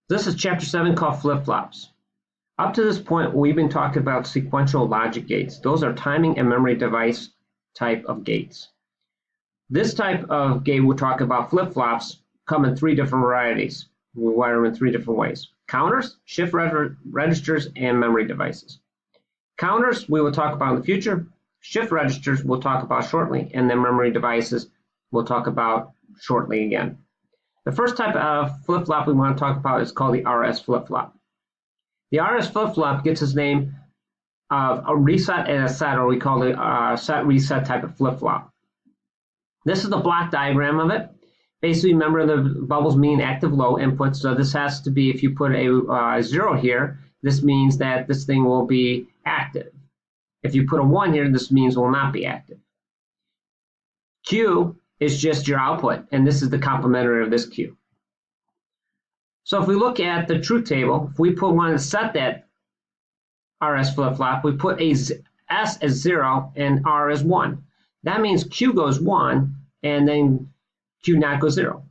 This is Chapter 7 called flip-flops. Up to this point, we've been talking about sequential logic gates. Those are timing and memory device type of gates. This type of gate we'll talk about flip-flops come in three different varieties. We wire them in three different ways. Counters, shift registers, and memory devices. Counters we will talk about in the future. Shift registers we'll talk about shortly, and then memory devices we'll talk about shortly again. The first type of flip-flop we want to talk about is called the RS flip-flop. The RS flip-flop gets its name of a reset and a set, or we call it a set-reset type of flip-flop. This is the block diagram of it. Basically, remember the bubbles mean active low input, so this has to be, if you put a 0 here, this means that this thing will be active. If you put a 1 here, this means it will not be active. Q is just your output, and this is the complementary of this Q. So if we look at the truth table, if we want to set that RS flip-flop, we put S as 0 and R as 1. That means Q goes 1, and then Q not goes 0.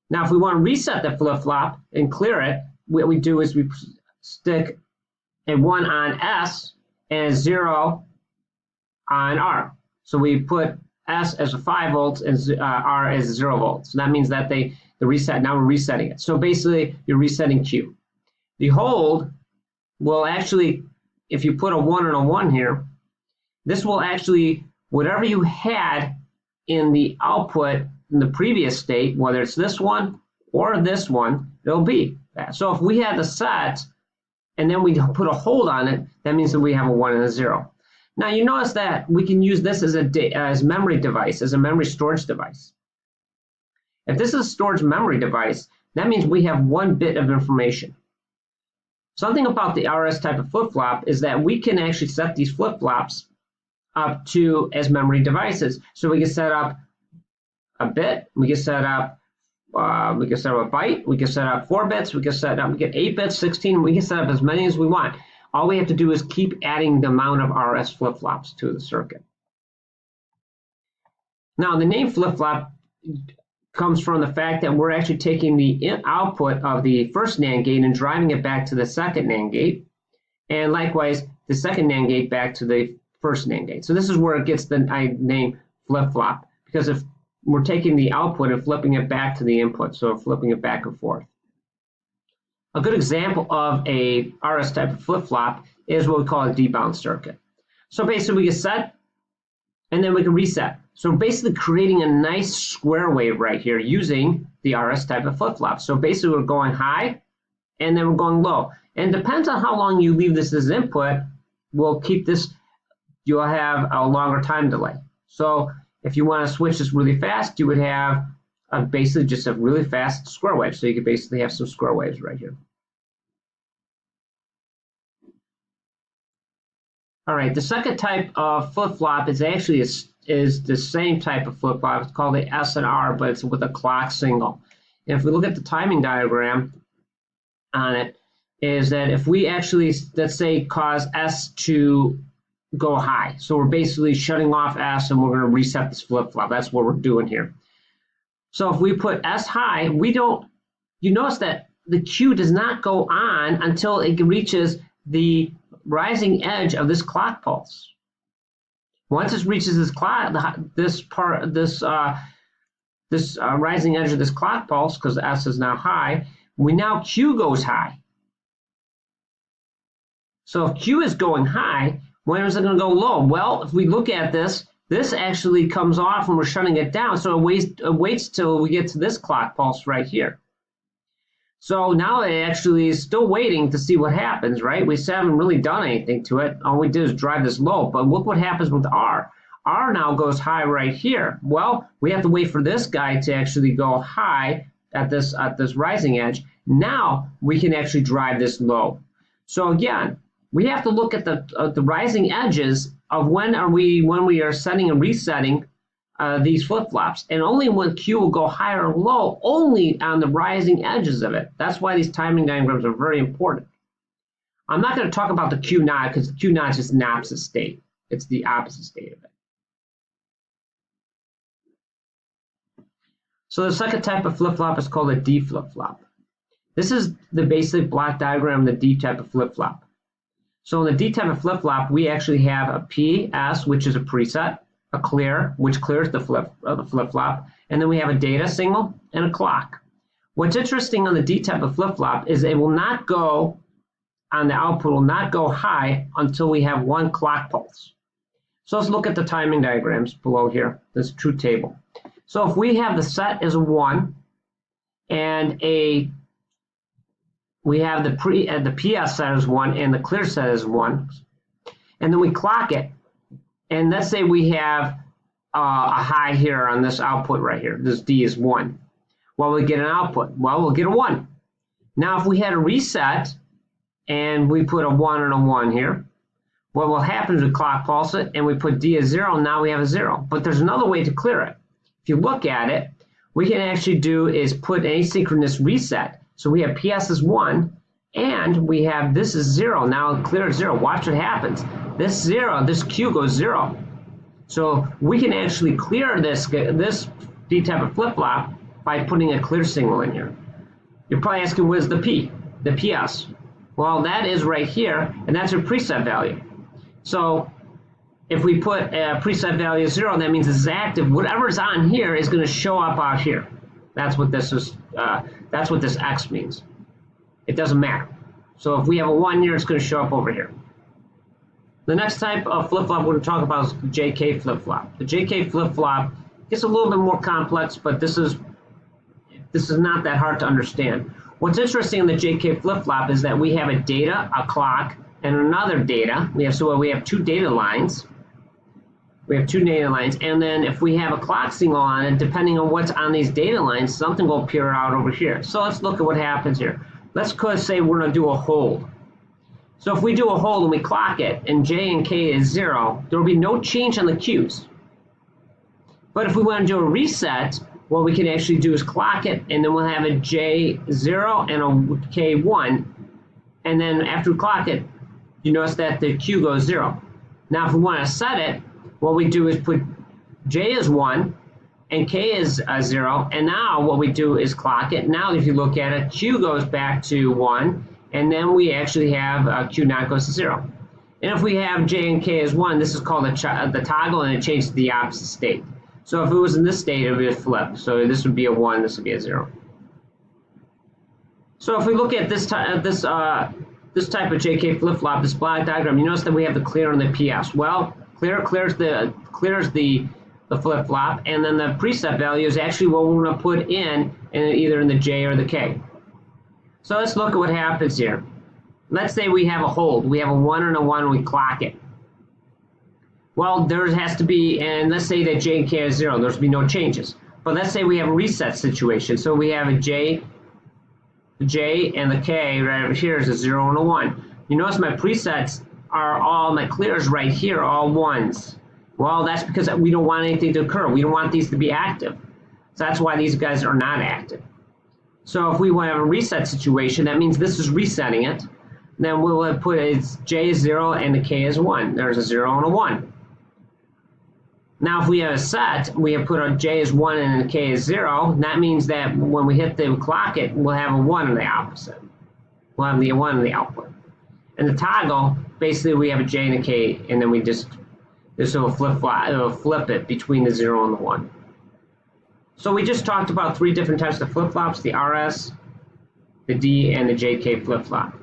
Now, if we want to reset the flip-flop and clear it, what we do is we stick a 1 on S and a 0 on R. So we put S as a 5 volts and R as 0 volts. So that means that the reset, now we're resetting it. So basically, you're resetting Q. The hold will actually, if you put a 1 and a 1 here, this will actually, whatever you had in the output in the previous state, whether it's this one or this one, it'll be that. So if we had the set and then we put a hold on it, that means that we have a 1 and a 0. Now you notice that we can use this as a memory device, as a memory storage device. If this is a storage memory device, that means we have 1 bit of information. Something about the RS type of flip-flop is that we can actually set these flip-flops up to as memory devices. So we can set up a bit, we can set up a byte, we can set up 4 bits, we can get 8 bits, 16, we can set up as many as we want. All we have to do is keep adding the amount of RS flip-flops to the circuit. Now, the name flip-flop comes from the fact that we're actually taking the output of the first NAND gate and driving it back to the second NAND gate, and likewise, the second NAND gate back to the first NAND gate. So this is where it gets the name flip-flop, because if we're taking the output and flipping it back to the input, so flipping it back and forth. A good example of a RS type of flip-flop is what we call a debound circuit. So basically we can set and then we can reset. So basically creating a nice square wave right here using the RS type of flip-flop. So basically we're going high and then we're going low. And it depends on how long you leave this as input, we'll keep this, you'll have a longer time delay. So if you want to switch this really fast, you would have basically just a really fast square wave. So you could basically have some square waves right here. All right, the second type of flip-flop is actually is the same type of flip-flop. It's called the S and R, but it's with a clock signal. And if we look at the timing diagram on it, is that if we actually, let's say, cause S to go high. So we're basically shutting off S and we're going to reset this flip-flop. That's what we're doing here. So if we put S high, you notice that the Q does not go on until it reaches the rising edge of this clock pulse. Once it reaches this rising edge of this clock pulse, because S is now high, now Q goes high. So if Q is going high, when is it going to go low? Well, if we look at this, this actually comes off when we're shutting it down. So it waits till we get to this clock pulse right here. So now it actually is still waiting to see what happens, right? We haven't really done anything to it. All we did is drive this low. But look what happens with R. R now goes high right here. Well, we have to wait for this guy to actually go high at this rising edge. Now we can actually drive this low. So again, we have to look at the rising edges of when we are setting and resetting these flip-flops, and only when Q will go high or low, only on the rising edges of it. That's why these timing diagrams are very important. I'm not going to talk about the Q naught because the Q naught is just an opposite state. It's the opposite state of it. So the second type of flip-flop is called a D flip-flop. This is the basic block diagram of the D type of flip-flop. So in the D type of flip-flop, we actually have a PS, which is a preset, a clear, which clears the flip-flop, and then we have a data signal and a clock. What's interesting on the D type of flip-flop is it will not go on the output, will not go high until we have one clock pulse. So let's look at the timing diagrams below here, this truth table. So if we have the set as a 1 and we have the PS set as 1 and the clear set as 1, and then we clock it, and let's say we have a high here on this output right here, this D is 1. Well, we get an output. Well, we'll get a 1. Now, if we had a reset and we put a 1 and a 1 here, what will happen is we clock pulse it and we put D as 0, and now we have a 0. But there's another way to clear it. If you look at it, we can actually do is put an asynchronous reset. So we have PS as 1 and we have this is 0. Now clear at 0. Watch what happens. This 0, this Q goes 0. So we can actually clear this D type of flip-flop by putting a clear signal in here. You're probably asking, where's the P, the PS? Well, that is right here, and that's your preset value. So if we put a preset value of 0, that means this is active. Whatever's on here is going to show up out here. That's what this is. That's what this X means. It doesn't matter. So if we have a 1 here, it's going to show up over here. The next type of flip-flop we're going to talk about is the JK flip-flop. The JK flip-flop gets a little bit more complex, but this is not that hard to understand. What's interesting in the JK flip-flop is that we have a data, a clock, and another data. We have two data lines. We have two data lines, and then if we have a clock signal on it, depending on what's on these data lines, something will appear out over here. So let's look at what happens here. Let's say we're going to do a hold. So if we do a hold and we clock it, and J and K is 0, there will be no change on the Qs. But if we want to do a reset, what we can actually do is clock it, and then we'll have a J0 and a K1. And then after we clock it, you notice that the Q goes 0. Now if we want to set it, what we do is put J as 1 and K is 0. And now what we do is clock it. Now if you look at it, Q goes back to 1. And then we actually have Q naught goes to 0. And if we have J and K as 1, this is called the toggle, and it changes to the opposite state. So if it was in this state, it would be flipped. So this would be a 1, this would be a 0. So if we look at this type of JK flip-flop, this block diagram, you notice that we have the clear and the PS. Well, clears the flip-flop, and then the preset value is actually what we're going to put in either in the J or the K. So let's look at what happens here. Let's say we have a hold. We have a 1 and a 1, and we clock it. Well, there has to be, and let's say that J and K is 0. There's be no changes. But let's say we have a reset situation. So we have a J and the K right over here is a 0 and a 1. You notice my presets are all, my clears right here, all 1s. Well, that's because we don't want anything to occur. We don't want these to be active. So that's why these guys are not active. So if we want to have a reset situation, that means this is resetting it. Then we'll put it's J is 0 and the K is 1. There's a 0 and a 1. Now if we have a set, we have put a J is 1 and the K is 0. That means that when we hit the clock it, we'll have a 1 in the opposite. We'll have the 1 in the output. And the toggle, basically we have a J and a K, and then we this will flip it between the 0 and the 1. So we just talked about 3 different types of flip-flops, the RS, the D, and the JK flip-flop.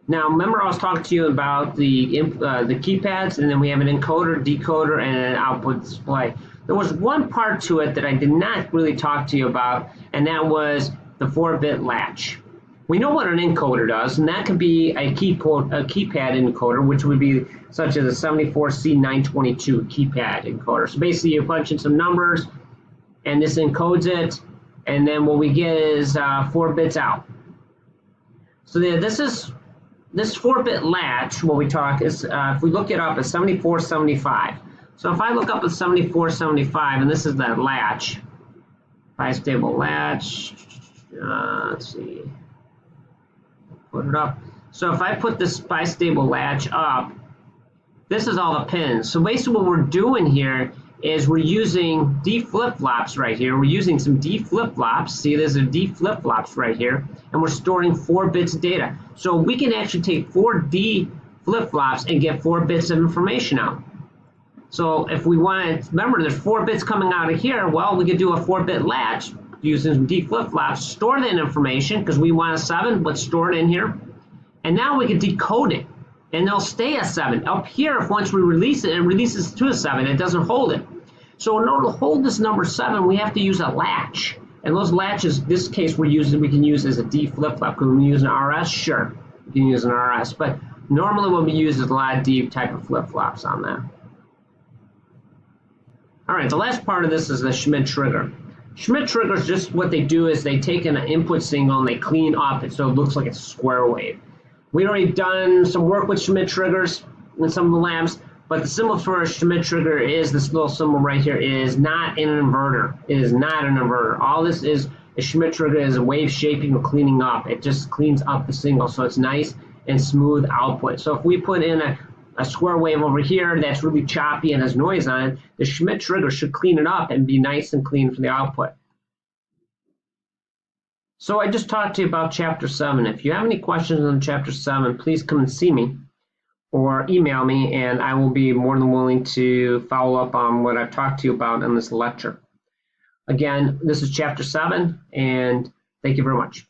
Now, remember I was talking to you about the keypads, and then we have an encoder, decoder, and an output display. There was one part to it that I did not really talk to you about, and that was the 4-bit latch. We know what an encoder does, and that could be a keypad encoder, which would be such as a 74C922 keypad encoder. So basically you punch in some numbers, and this encodes it, and then what we get is 4 bits out. So this 4-bit latch, what we talk is, if we look it up, is 7475. So if I look up at 7475, and this is that latch, bistable latch, let's see, put it up. So if I put this bistable latch up, this is all the pins. So basically what we're doing here is we're using D flip-flops right here. We're using some D flip-flops. See, there's a D flip-flops right here, and we're storing 4 bits of data. So we can actually take 4 D flip-flops and get 4 bits of information out. So if we want to, remember there's 4 bits coming out of here, well, we could do a 4-bit latch using some D flip-flops, store that information because we want a 7, but store it in here. And now we can decode it, and they'll stay a 7. Up here, if once we release it, it releases to a 7. It doesn't hold it. So in order to hold this number 7, we have to use a latch. And those latches, this case we can use as a D flip-flop. Can we use an RS? Sure, we can use an RS. But normally what we use is a lot of D type of flip-flops on that. All right, the last part of this is the Schmitt Trigger. Schmitt Triggers, just what they do is they take an input signal and they clean up it so it looks like it's a square wave. We've already done some work with Schmitt Triggers in some of the labs, but the symbol for a Schmitt Trigger is this little symbol right here. It is not an inverter. It is not an inverter. All this is a Schmitt Trigger is a wave shaping or cleaning up. It just cleans up the signal so it's nice and smooth output. So if we put in a square wave over here that's really choppy and has noise on it, the Schmitt Trigger should clean it up and be nice and clean for the output. So I just talked to you about Chapter 7. If you have any questions on Chapter 7, please come and see me or email me, and I will be more than willing to follow up on what I've talked to you about in this lecture. Again, this is Chapter 7, and thank you very much.